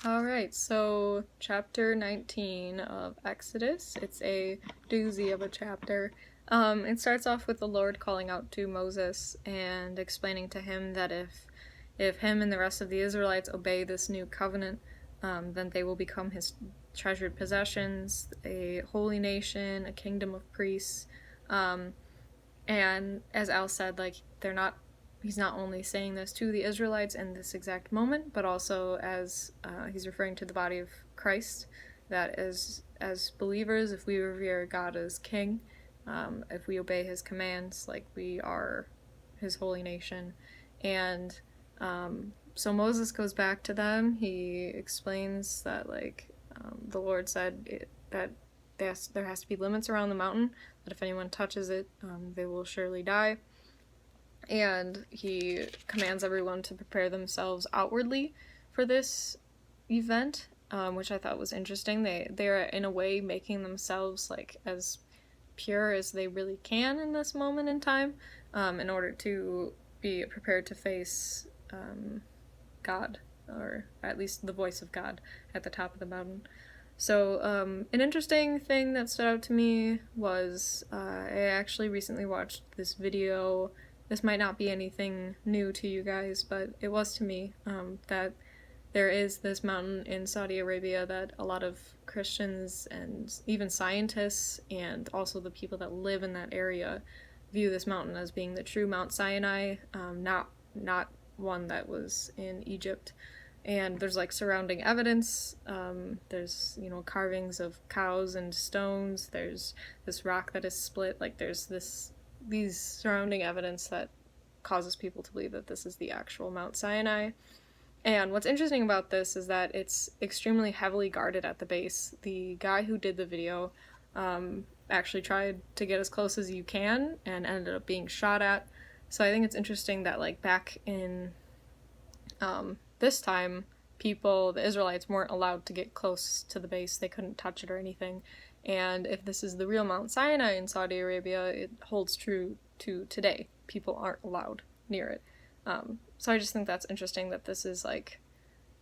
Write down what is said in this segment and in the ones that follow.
Alright, so chapter 19 of Exodus. It's a doozy of a chapter. It starts off with the Lord calling out to Moses and explaining to him that if him and the rest of the Israelites obey this new covenant, then they will become his treasured possessions, a holy nation, a kingdom of priests. And as Al said, like, he's not only saying this to the Israelites in this exact moment, but also as he's referring to the body of Christ, that as believers, if we revere God as king, if we obey his commands, like, we are his holy nation. And so Moses goes back to them. He explains that, like, the Lord said that there has to be limits around the mountain, that if anyone touches it, they will surely die. And he commands everyone to prepare themselves outwardly for this event, which I thought was interesting. They're in a way making themselves like as pure as they really can in this moment in time, in order to be prepared to face God, or at least the voice of God at the top of the mountain. So an interesting thing that stood out to me was I actually recently watched this video. This might not be anything new to you guys, but it was to me, that there is this mountain in Saudi Arabia that a lot of Christians and even scientists and also the people that live in that area view this mountain as being the true Mount Sinai, not one that was in Egypt. And there's like surrounding evidence. There's, carvings of cows and stones. There's this rock that is split. Like, there's these surrounding evidence that causes people to believe that this is the actual Mount Sinai. And what's interesting about this is that it's extremely heavily guarded at the base. The guy who did the video actually tried to get as close as you can and ended up being shot at. So I think it's interesting that, like, back in this time, the Israelites weren't allowed to get close to the base. They couldn't touch it or anything. And if this is the real Mount Sinai in Saudi Arabia, it holds true to today. People aren't allowed near it. So I just think that's interesting that this is, like,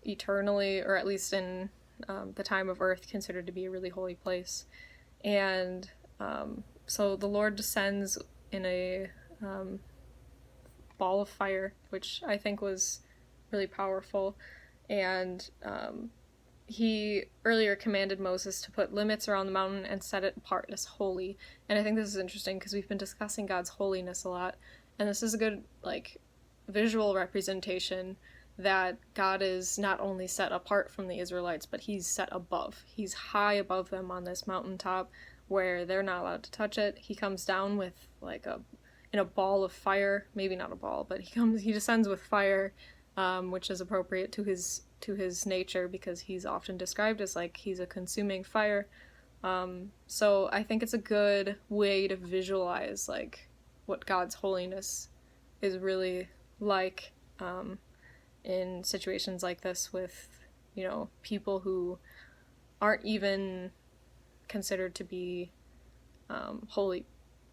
eternally, or at least in the time of Earth, considered to be a really holy place. And so the Lord descends in a ball of fire, which I think was really powerful. And he earlier commanded Moses to put limits around the mountain and set it apart as holy. And I think this is interesting because we've been discussing God's holiness a lot, and this is a good, like, visual representation that God is not only set apart from the Israelites, but he's set above. He's high above them on this mountaintop where they're not allowed to touch it. He comes down with, like, in a ball of fire, maybe not a ball, but he descends with fire, which is appropriate to his nature, because he's often described as, like, he's a consuming fire. So I think it's a good way to visualize, like, what God's holiness is really like in situations like this with, people who aren't even considered to be holy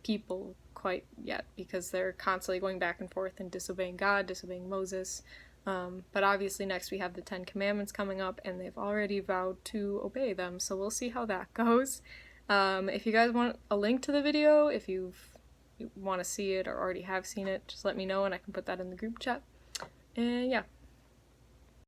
people quite yet, because they're constantly going back and forth and disobeying God, disobeying Moses. But obviously next we have the 10 Commandments coming up, and they've already vowed to obey them, so we'll see how that goes. If you guys want a link to the video, if you want to see it or already have seen it, just let me know and I can put that in the group chat. And yeah.